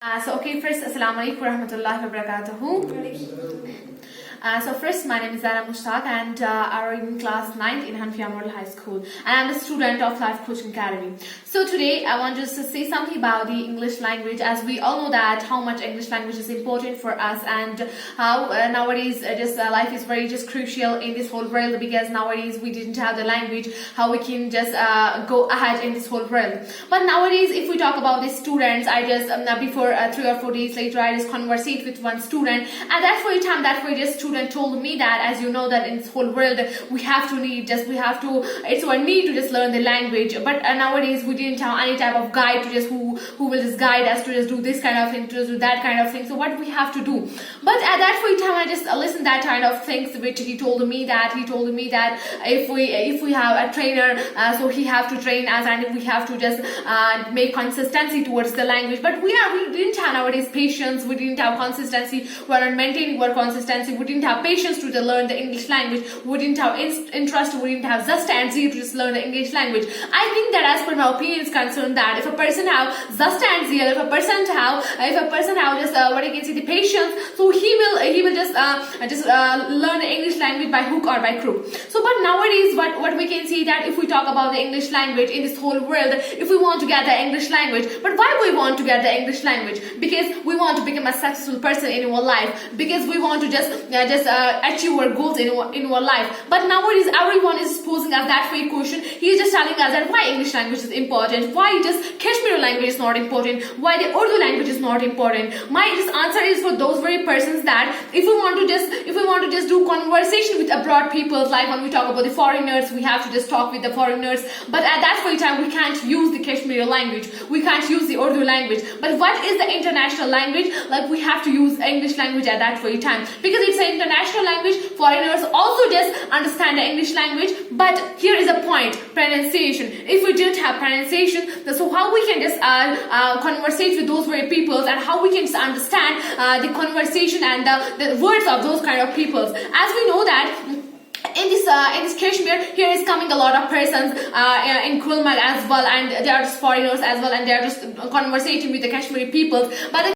First, Assalamu alaikum warahmatullahi wabarakatuh. So first, my name is Zara Mushtaq and I am in class 9th in Hanfia Model High School, and I'm a student of Life Coaching Academy. So today I want just to say something about the English language, as we all know that how much English language is important for us, and how nowadays life is very just crucial in this whole world, because nowadays we didn't have the language, how we can just go ahead in this whole world. But nowadays, if we talk about the students, I just before 3 or 4 days later, I just conversate with one student, and that very time that very just student told me that, as you know, that in this whole world it's our need to just learn the language, but nowadays we didn't have any type of guide to just who will just guide us to just do this kind of thing, to just do that kind of thing. So what we have to do? But at that very time, I just listened that kind of things which he told me that if we have a trainer, so he have to train us, and we have to just make consistency towards the language. But we didn't have nowadays patience, we didn't have consistency, we are not maintaining our consistency, we didn't have patience to learn the English language, we didn't have interest, we didn't have zest and zeal to just learn the English language. I think that, as per my opinion, is concerned that if a person have zest and zeal, if a person have just the patience, so he will just learn the English language by hook or by crook. So but nowadays what we can see, that if we talk about the English language in this whole world, if we want to get the English language, but why we want to get the English language? Because we want to become a successful person in our life, because we want to just achieve our goals in our life. But nowadays everyone is posing us that fake question. He is just telling us that why English language is important, why just Kashmiri language is not important, why the Urdu language is not important. My answer is for those very persons that if we want to just do conversation with abroad people, like when we talk about the foreigners, we have to just talk with the foreigners. But at that very time, we can't use the Kashmiri language, we can't use the Urdu language. But what is the international language? Like, we have to use English language at that very time, because it's an international language. Foreigners also just understand the English language. But here is a point: pronunciation. If we don't have pronunciation, so how we can just conversate with those very peoples, and how we can just understand the conversation and the words of those kind of peoples? As we know that in this Kashmir, here is coming a lot of persons in Gulmarg as well, and they are just foreigners as well, and they are just conversating with the Kashmiri peoples. But